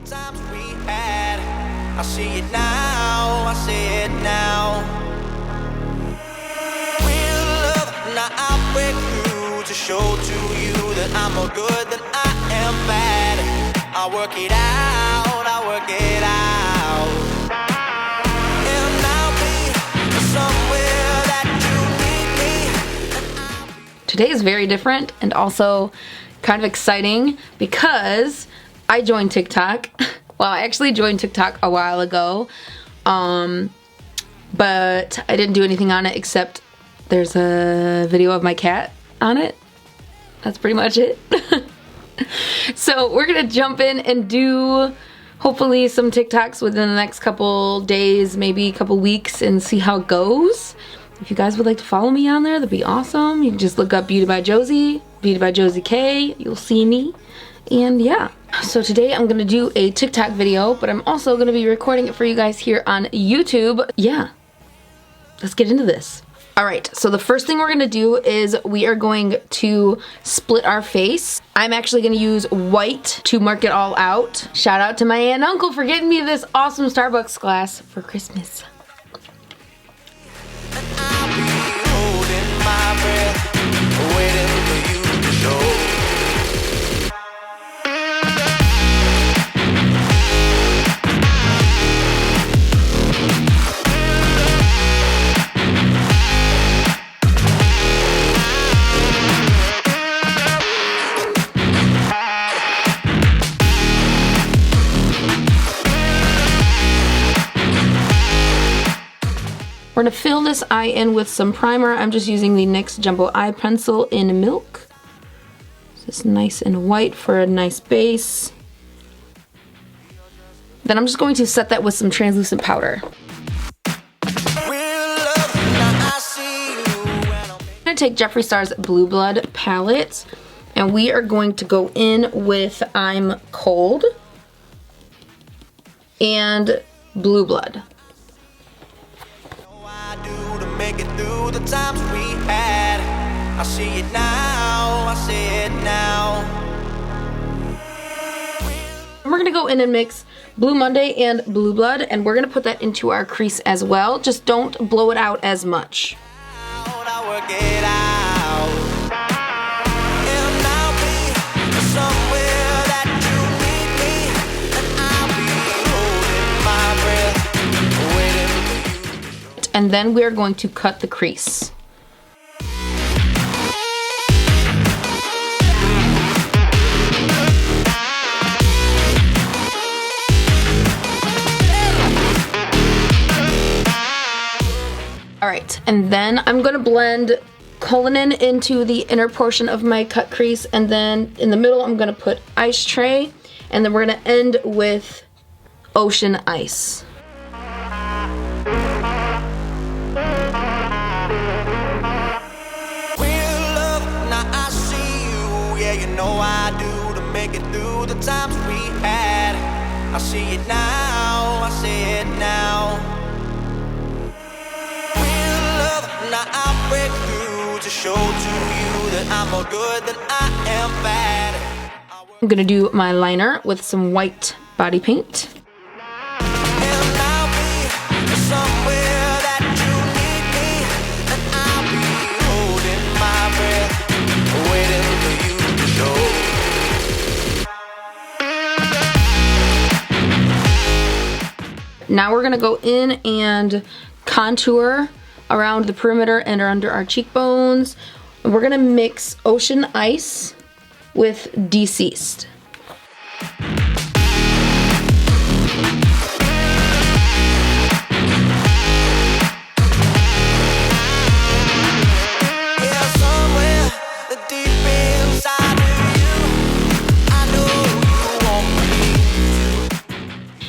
times we had. I see it now, I see it now. Real love, now I'll break through to show to you that I'm more good than I am bad. I'll work it out, I'll work it out. And I'll be somewhere that you need me. Today is very different and also kind of exciting because I joined TikTok. Well, I actually joined TikTok a while ago, but I didn't do anything on it except there's a video of my cat on it. That's pretty much it. So we're gonna jump in and do hopefully some TikToks within the next couple days, maybe a couple weeks, and see how it goes. If you guys would like to follow me on there, that'd be awesome. You can just look up Beauty by Josie, Beauty by Josie K. You'll see me. And yeah, so today I'm gonna do a TikTok video, but I'm also gonna be recording it for you guys here on YouTube. Yeah, let's get into this. All right, so the first thing we're gonna do is we are going to split our face. I'm actually gonna use white to mark it all out. Shout out to my aunt and uncle for getting me this awesome Starbucks glass for Christmas. I'll be holding my breath, waiting for you to show. We're gonna fill this eye in with some primer. I'm just using the NYX Jumbo Eye Pencil in Milk. It's nice and white for a nice base. Then I'm just going to set that with some translucent powder. I'm gonna take Jeffree Star's Blue Blood palette, and we are going to go in with I'm Cold and Blue Blood. Make it through the times we had. I see it now, I see it now. We're gonna go in and mix Blue Monday and Blue Blood, and we're gonna put that into our crease as well. Just don't blow it out as much. I work it out. And I'll be somewhere that you need me. And I'll be holding my breath, waiting for you. And then we're going to cut the crease. Alright, and then I'm going to blend Cullinan into the inner portion of my cut crease, and then in the middle I'm going to put Ice Tray, and then we're going to end with Ocean Ice. I do to make it through the times we had. I see it now, I see it now. Real love, now I'll break through to show to you that I'm more good than I am bad. I'm gonna do my liner with some white body paint. And I'll be somewhere that you need me. And I'll be holding my breath, waiting for you. Now we're gonna go in and contour around the perimeter and under our cheekbones. We're gonna mix Ocean Ice with Deceased.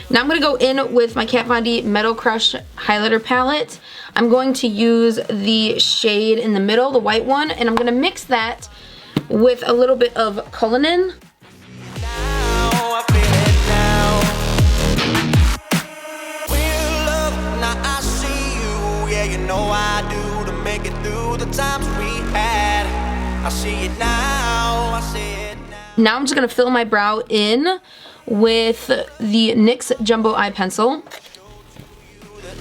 Now I'm going to go in with my Kat Von D Metal Crush highlighter palette. I'm going to use the shade in the middle, the white one, and I'm going to mix that with a little bit of Cullinan. Now I'm just going to fill my brow in with the NYX Jumbo Eye Pencil.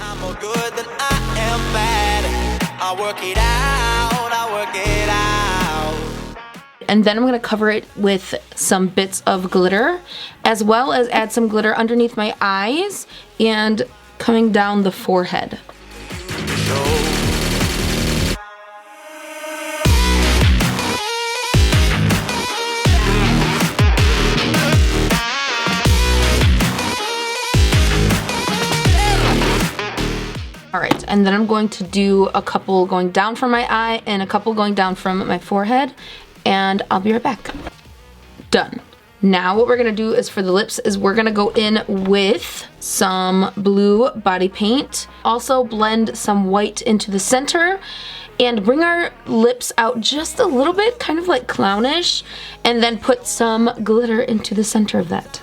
I'm more good than I am bad. I work it out, I work it out. And then I'm going to cover it with some bits of glitter, as well as add some glitter underneath my eyes and coming down the forehead. Alright, and then I'm going to do a couple going down from my eye and a couple going down from my forehead, and I'll be right back. Done. Now what we're going to do is for the lips is we're going to go in with some blue body paint. Also blend some white into the center and bring our lips out just a little bit, kind of like clownish, and then put some glitter into the center of that.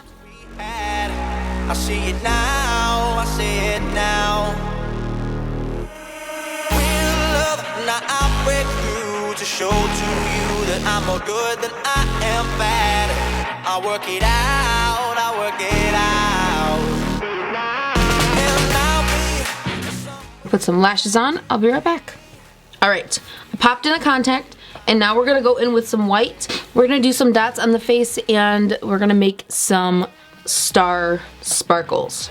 I see it now, I see it now. Now I'll break through to show to you that I'm more good than I am bad. I work it out, I work it out. And I'll be Put some lashes on, I'll be right back. Alright, I popped in a contact, and now we're gonna go in with some white. We're gonna do some dots on the face, and we're gonna make some star sparkles.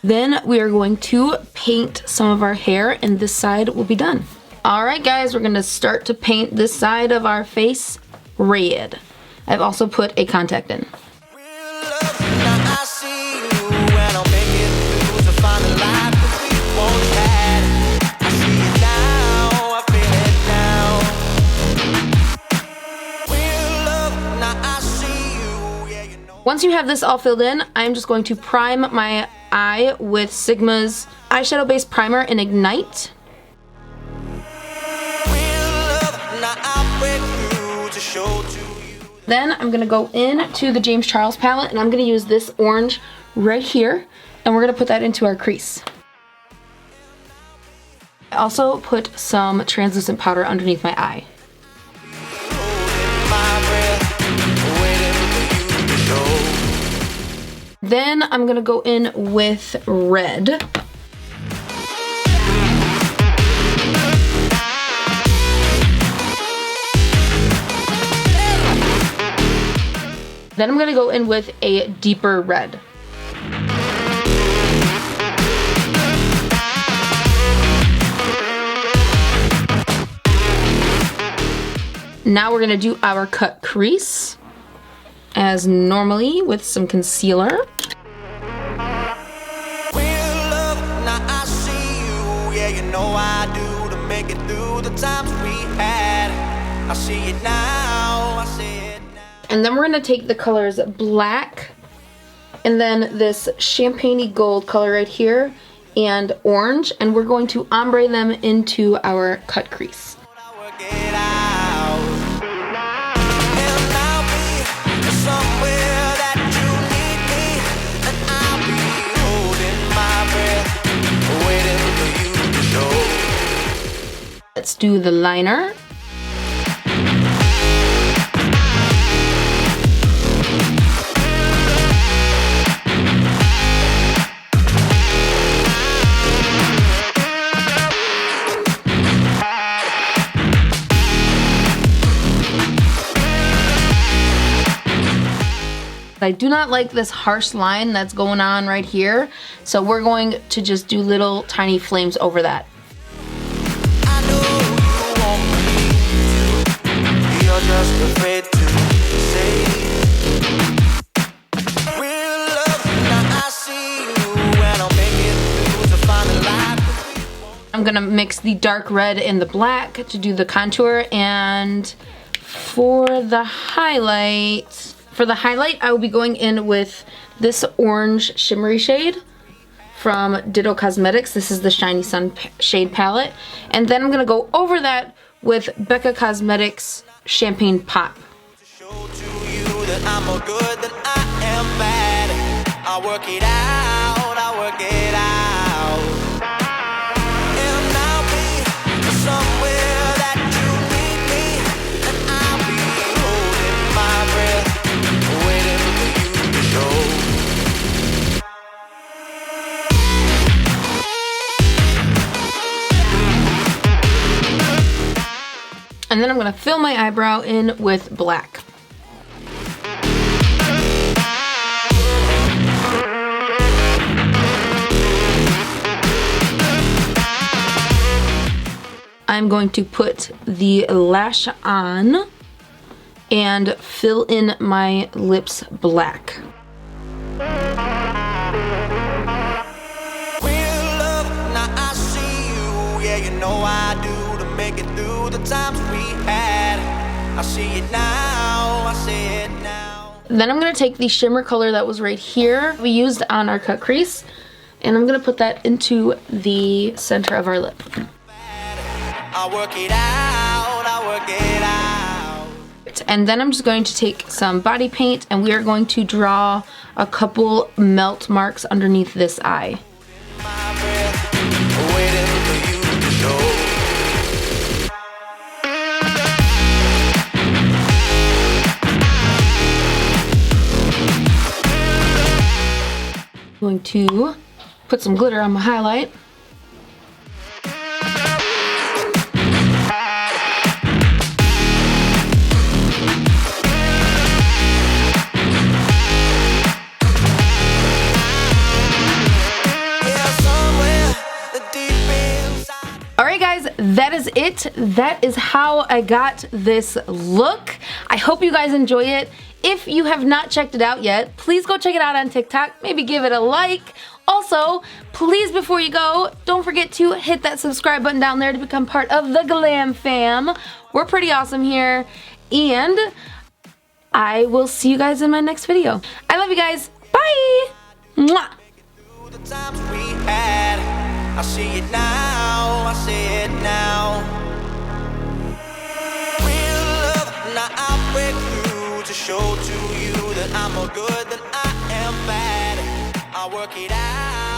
Then we are going to paint some of our hair, and this side will be done. Alright guys, we're going to start to paint this side of our face red. I've also put a contact in. Once you have this all filled in, I'm just going to prime my eye with Sigma's eyeshadow base primer in Ignite. Then I'm going to go into the James Charles palette, and I'm going to use this orange right here, and we're going to put that into our crease. I also put some translucent powder underneath my eye. Then I'm going to go in with red. Then I'm going to go in with a deeper red. Now we're going to do our cut crease as normally with some concealer. And then we're going to take the colors black and then this champagne-y gold color right here and orange, and we're going to ombre them into our cut crease. Let's do the liner. I do not like this harsh line that's going on right here, so we're going to just do little tiny flames over that. I'm gonna mix the dark red and the black to do the contour, and for the highlight, I will be going in with this orange shimmery shade from Ditto Cosmetics. This is the Shiny Sun shade palette. And then I'm gonna go over that with Becca Cosmetics Champagne Pop. Show to you that I'm more good than I am bad. I work it out, I work it out. And I'll be somewhere that you need me, and I'll be holding my breath, waiting for you to show. And then I'm gonna fill my eyebrow in with black. I'm going to put the lash on and fill in my lips black. Real love, now I see you, yeah, you know I do, to make it through the times we had. I see it now, I see it now. Then I'm gonna take the shimmer color that was right here we used on our cut crease, and I'm gonna put that into the center of our lip. I work it out, I work it out. And then I'm just going to take some body paint, and we are going to draw a couple melt marks underneath this eye. My breath, waiting for you to show. I'm going to put some glitter on my highlight. Alright guys, that is it. That is how I got this look. I hope you guys enjoy it. If you have not checked it out yet, please go check it out on TikTok. Maybe give it a like. Also, please before you go, don't forget to hit that subscribe button down there to become part of the Glamfam. We're pretty awesome here. And I will see you guys in my next video. I love you guys. Bye! Mwah! The times we had, I see it now, I see it now. Real love, now I break through to show to you that I'm more good than I am bad. I work it out.